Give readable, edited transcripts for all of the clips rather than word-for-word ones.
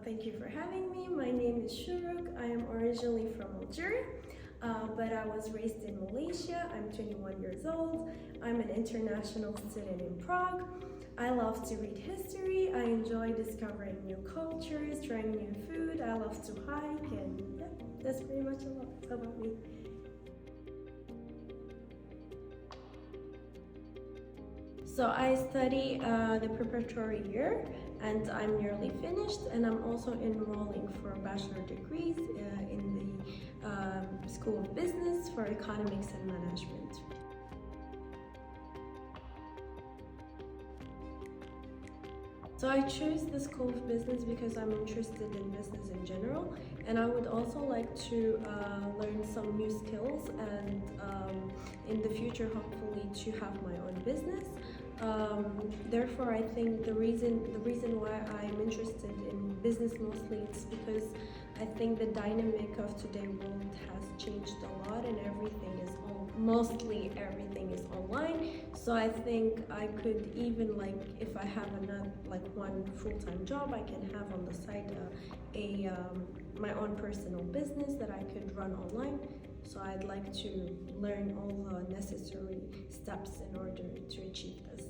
Thank you for having me. My name is Chourouk. I am originally from Algeria, but I was raised in Malaysia. I'm 21 years old. I'm an international student in Prague. I love to read history. I enjoy discovering new cultures, trying new food. I love to hike, and yeah, that's pretty much a lot about me. So I study the preparatory year, and I'm nearly finished, and I'm also enrolling for bachelor degrees in the School of Business for Economics and Management. So I chose the School of Business because I'm interested in business in general, and I would also like to learn some new skills and in the future hopefully to have my own business. Therefore, I think the reason why I'm interested in business mostly is because I think the dynamic of today's world has changed a lot, and mostly everything is online. So I think I could even if I have one full-time job, I can have on the side my own personal business that I could run online. So I'd like to learn all the necessary steps in order to achieve this.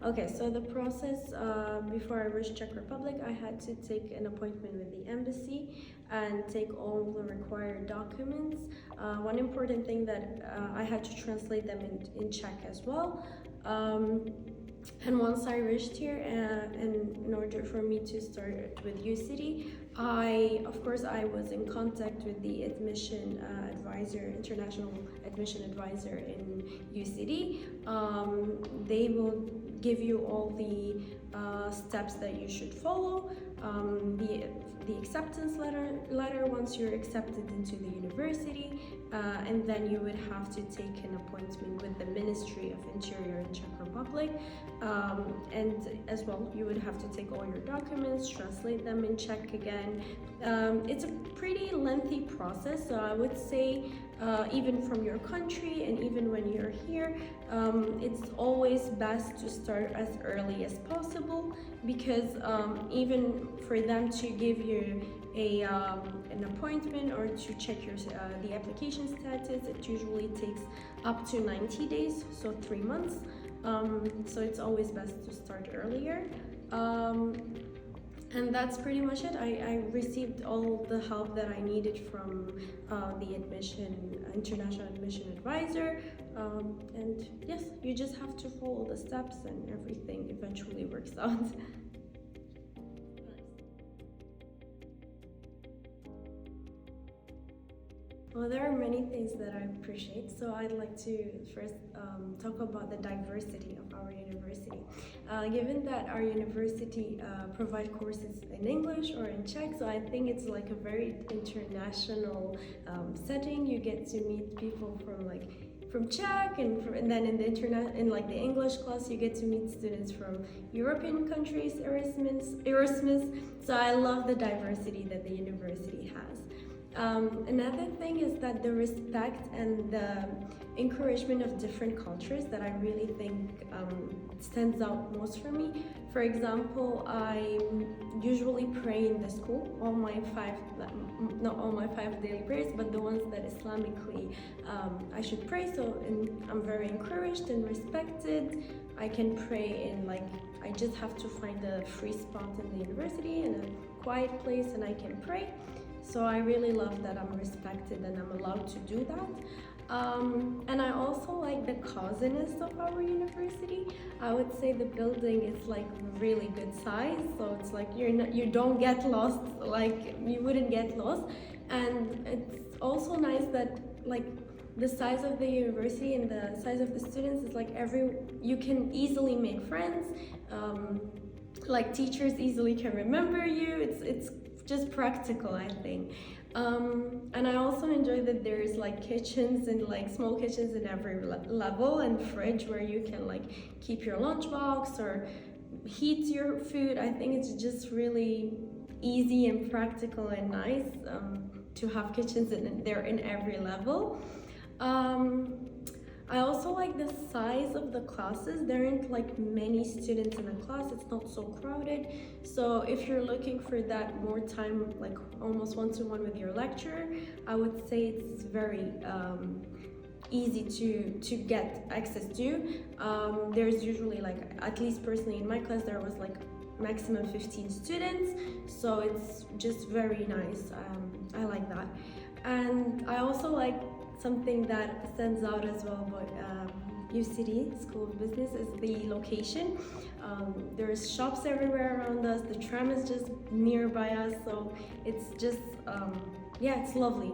Okay, so the process before I reached Czech Republic, I had to take an appointment with the embassy and take all the required documents. One important thing that I had to translate them in Czech as well. And once I reached here, and in order for me to start with UCT, of course I was in contact with the admission advisor, international admission advisor in UCT. They will give you all the steps that you should follow. The acceptance letter once you're accepted into the university, and then you would have to take an appointment with the Ministry of Interior in Czech Republic, and as well you would have to take all your documents, translate them in Czech again. It's a pretty lengthy process, so I would say even from your country and even when you're here, it's always best to start as early as possible, because even for them to give you an appointment or to check the application status, it usually takes up to 90 days, so 3 months. So it's always best to start earlier. And that's pretty much it. I received all the help that I needed from the international admission advisor. And yes, you just have to follow the steps and everything eventually works out. Well, there are many things that I appreciate, so I'd like to first talk about the diversity of our university. Given that our university provides courses in English or in Czech, so I think it's like a very international setting. You get to meet people from Czech, and then in the English class you get to meet students from European countries, Erasmus. So I love the diversity that the university has. Another thing is that the respect and the encouragement of different cultures that I really think stands out most for me. For example, I usually pray in the school, not all my five daily prayers, but the ones that Islamically I should pray. So I'm very encouraged and respected. I can pray I just have to find a free spot in the university and a quiet place, and I can pray. So I really love that I'm respected and I'm allowed to do that. And I also like the coziness of our university. I would say the building is really good size, so it's you don't get lost, you wouldn't get lost. And it's also nice that the size of the university and the size of the students is you can easily make friends. Teachers easily can remember you. It's just practical, I think. And I also enjoy that there's kitchens and small kitchens in every level, and fridge where you can keep your lunchbox or heat your food. I think it's just really easy and practical and nice to have kitchens in every level. I also like the size of the classes. There aren't like many students in a class, it's not so crowded. So if you're looking for that more time, like almost one-to-one with your lecturer, I would say it's very easy to get access to. There's usually like, at least personally in my class, there was like maximum 15 students, so it's just very nice. I like that. And I also like something that stands out as well about UCT School of Business is the location. There's shops everywhere around us, the tram is just nearby us, so it's just, yeah, it's lovely.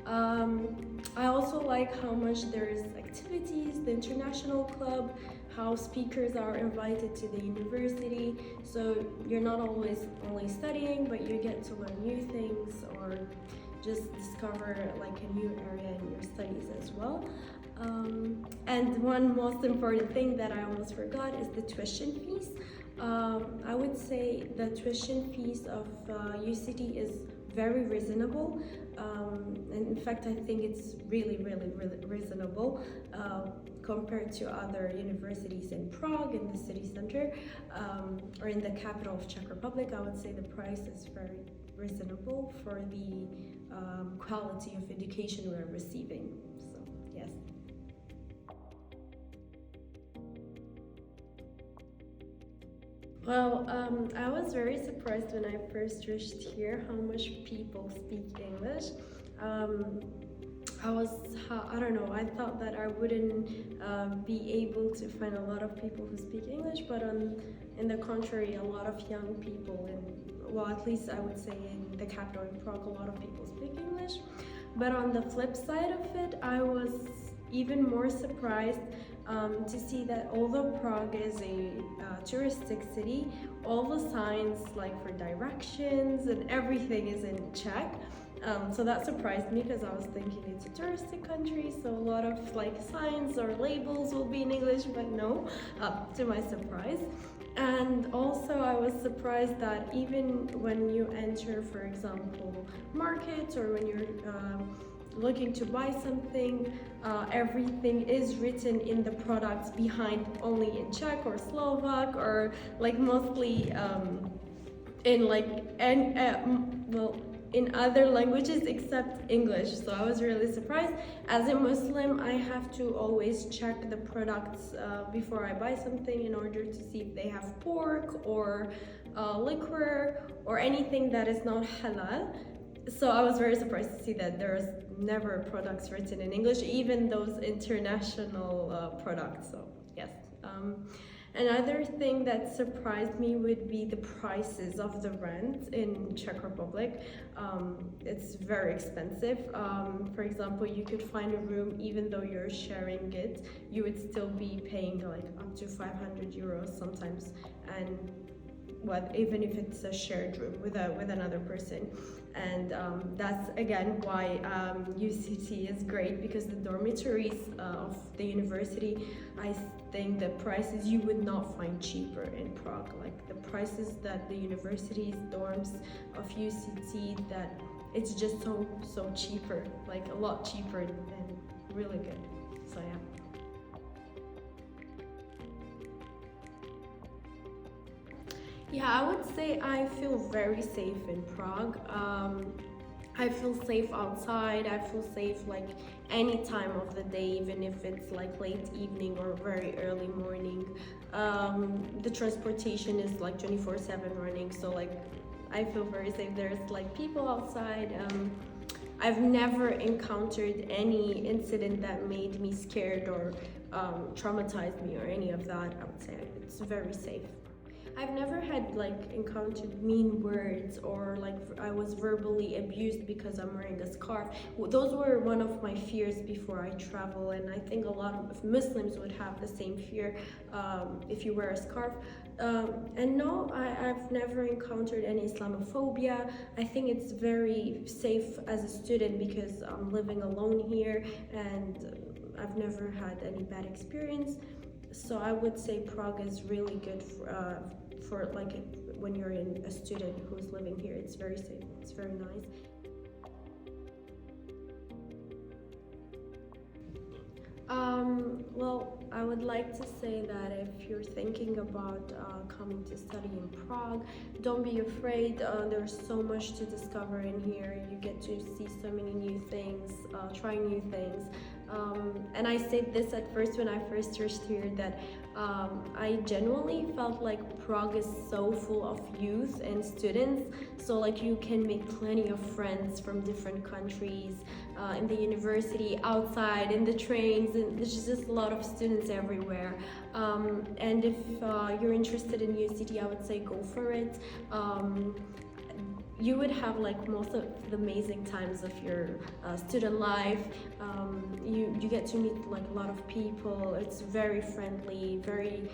I also like how much there's activities, the international club, how speakers are invited to the university, so you're not always only studying, but you get to learn new things or just discover like a new area in your studies as well. And one most important thing that I almost forgot is the tuition fees. I would say the tuition fees of UCT is very reasonable. And in fact, I think it's really reasonable compared to other universities in Prague, in the city center, or in the capital of Czech Republic. I would say the price is very reasonable for the quality of education we're receiving. So, yes. Well, I was very surprised when I first reached here how much people speak English. I don't know, I thought that I wouldn't be able to find a lot of people who speak English, but in the contrary, a lot of young people, well, at least I would say in the capital, in Prague, a lot of people speak English. But on the flip side of it, I was even more surprised to see that although Prague is a touristic city, all the signs like for directions and everything is in Czech. So that surprised me because I was thinking it's a touristic country, so a lot of like signs or labels will be in English, but no, to my surprise. And also I was surprised that even when you enter, for example, markets, or when you're looking to buy something, everything is written in the products behind only in Czech or Slovak, or like mostly in like in other languages except English. So I was really surprised. As a Muslim, I have to always check the products before I buy something in order to see if they have pork or liquor or anything that is not halal. So I was very surprised to see that there's never products written in English, even those international products. So yes. Another thing that surprised me would be the prices of the rent in Czech Republic. It's very expensive. For example, you could find a room, even though you're sharing it, you would still be paying like up to 500 euros sometimes, and even if it's a shared room with another person. And that's again why UCT is great, because the dormitories of the university, I think the prices you would not find cheaper in Prague. Like the prices that the university's dorms of UCT, that it's just so cheaper, like a lot cheaper and really good. So yeah. Yeah, I would say I feel very safe in Prague. I feel safe outside, I feel safe like any time of the day, even if it's like late evening or very early morning. The transportation is like 24/7 running, so like I feel very safe. There's like people outside. I've never encountered any incident that made me scared or traumatized me or any of that. I would say it's very safe. I've never had like encountered mean words or like I was verbally abused because I'm wearing a scarf. Those were one of my fears before I travel, and I think a lot of Muslims would have the same fear if you wear a scarf. And no, I've never encountered any Islamophobia. I think it's very safe as a student because I'm living alone here, and I've never had any bad experience. So I would say Prague is really good for like when you're a student who's living here. It's very safe, it's very nice. Well, I would like to say that if you're thinking about coming to study in Prague, don't be afraid. There's so much to discover in here. You get to see so many new things, try new things. And I said this at first when I first reached here, that I genuinely felt like Prague is so full of youth and students. So like you can make plenty of friends from different countries, in the university, outside, in the trains, and there's just a lot of students everywhere. And if you're interested in UCT, I would say go for it. You would have like most of the amazing times of your student life. You get to meet like a lot of people. It's very friendly, very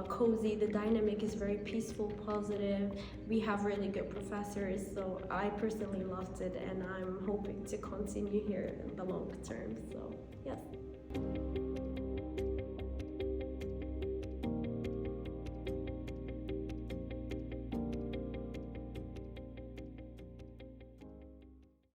cozy. The dynamic is very peaceful, positive. We have really good professors, so I personally loved it, and I'm hoping to continue here in the long term. So yes.